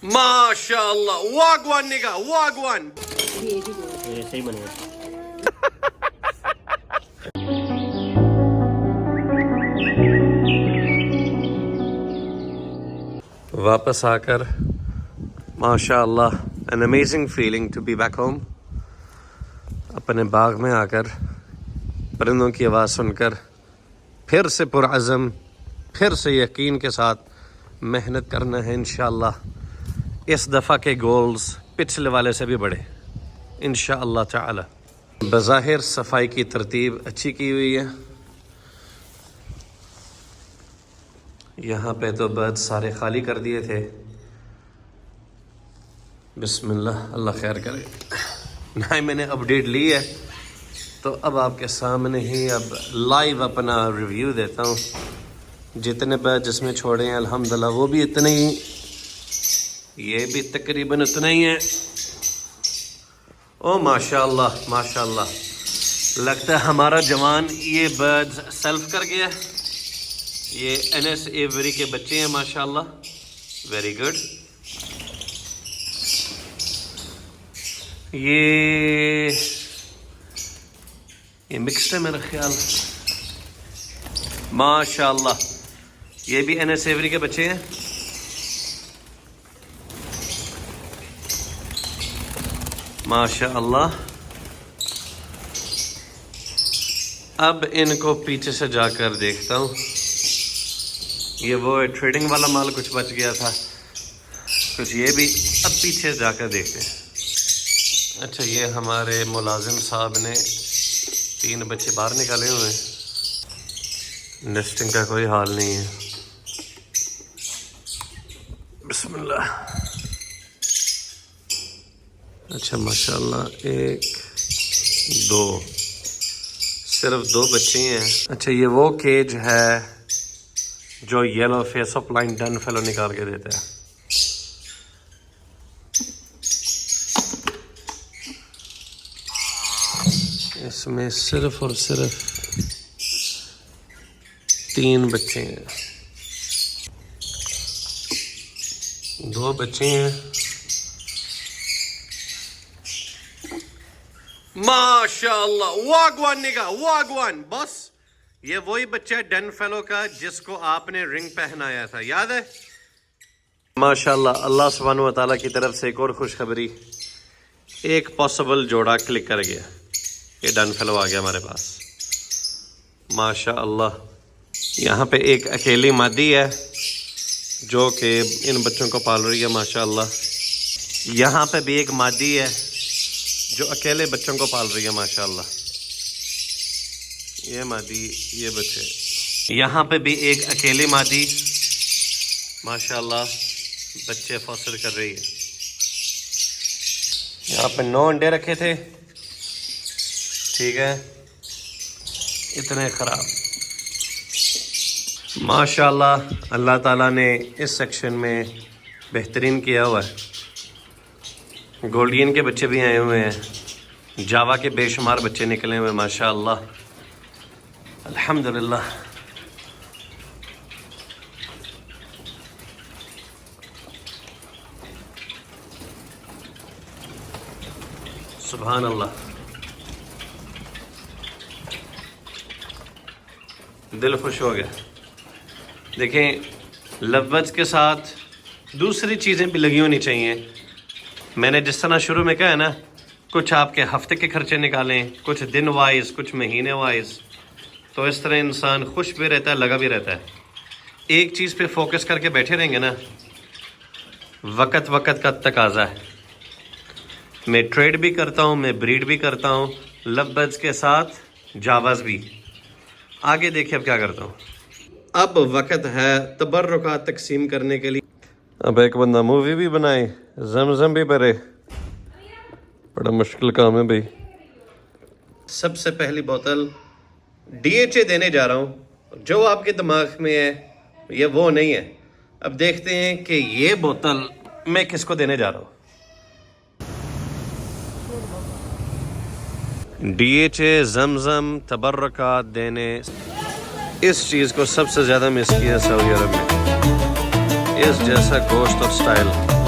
माशाअल्लाह, वागवान निका वागवान। ऐसे ही बनेगा। वापस आकर माशाअल्लाह an amazing feeling to be back home। अपने बाग में आकर परिंदों की आवाज़ सुनकर फिर से पुरअज़म, फिर से यकीन के साथ मेहनत करना है इंशाअल्लाह। इस दफ़ा के गोल्स पिछले वाले से भी बड़े इंशाअल्लाह ताला। बज़ाहिर सफाई की तरतीब अच्छी की हुई है। यहाँ पे तो बर्ड सारे खाली कर दिए थे। बिस्मिल्लाह, अल्लाह खैर करे। ना मैंने अपडेट ली है तो अब आपके सामने ही अब लाइव अपना रिव्यू देता हूँ। जितने बर्ड जिसमें छोड़े हैं अल्हम्दुलिल्लाह वो भी इतने ही, ये भी तकरीबन उतना ही है। ओ माशाअल्लाह माशाअल्लाह, लगता है हमारा जवान ये बर्ड्स सेल्फ कर गया। ये एनएस एवरी के बच्चे हैं माशाअल्लाह, वेरी गुड। ये मिक्स्ड है मेरा ख्याल, माशाअल्लाह। ये भी एनएस एवरी के बच्चे हैं। माशाअल्लाह। अब इनको पीछे से जाकर देखता हूँ। ये वो ट्रेडिंग वाला माल कुछ बच गया था, कुछ ये भी। अब पीछे जाकर देखते हैं। अच्छा, ये हमारे मुलाजिम साहब ने 3 बच्चे बाहर निकाले हुए हैं। नेस्टिंग का कोई हाल नहीं है। बिस्मिल्लाह। अच्छा माशाल्लाह, 1 2, सिर्फ 2 बच्चे हैं। अच्छा, ये वो केज है जो yellow face of line done fellow निकाल के देता है। इसमें सिर्फ और सिर्फ 3 बच्चे हैं, 2 बच्चे हैं। माशाअल्लाह, वागवान निगा वागवान। बस ये वही बच्चा है डन फेलो का जिसको आपने रिंग पहनाया था, याद है? माशाअल्लाह, अल्लाह सुब्हानहू व तआला की तरफ से एक और खुशखबरी। एक पॉसिबल जोड़ा क्लिक कर गया, ये डन फेलो आ गया हमारे पास माशाअल्लाह। यहाँ पे एक अकेली मादी है जो कि इन बच्चों को पाल रही है माशाअल्लाह। यहाँ पे भी एक मादी है जो अकेले बच्चों को पाल रही है माशाअल्लाह। ये मादी, ये बच्चे। यहाँ पे भी एक अकेली मादी माशाअल्लाह बच्चे फॉस्टर कर रही है। यहाँ पे 9 अंडे रखे थे, ठीक है, इतने ख़राब। माशाअल्लाह, अल्लाह ताला ने इस सेक्शन में बेहतरीन किया हुआ है। गोल्डियन के बच्चे भी आए हुए हैं, जावा के बेशुमार बच्चे निकले हुए माशाअल्लाह, अल्हम्दुलिल्लाह। सुभान अल्लाह, दिल खुश हो गया। देखें, लव्स के साथ दूसरी चीज़ें भी लगी होनी चाहिए। मैंने जिस तरह शुरू में कहा है ना, कुछ आपके हफ्ते के खर्चे निकालें, कुछ दिन वाइज, कुछ महीने वाइज, तो इस तरह इंसान खुश भी रहता है, लगा भी रहता है। एक चीज़ पे फोकस करके बैठे रहेंगे ना, वक़्त वक़्त का तकाजा है। मैं ट्रेड भी करता हूँ, मैं ब्रीड भी करता हूँ, लव्स के साथ जावाज़ भी। आगे देखिए अब क्या करता हूँ। अब वक़्त है तबर्रुकात तकसीम करने के लिए। अब एक बंदा मूवी भी बनाए, ज़मज़म भी भरे, बड़ा मुश्किल काम है भाई। सबसे पहली बोतल DHA देने जा रहा हूँ। जो आपके दिमाग में है ये वो नहीं है। अब देखते हैं कि ये बोतल मैं किसको देने जा रहा हूँ। DHA, ज़मज़म, तबर्रुकात देने, इस चीज़ को सबसे ज़्यादा मिस किया सऊदी अरब में। इस जैसा गोश्त और स्टाइल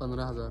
15,000.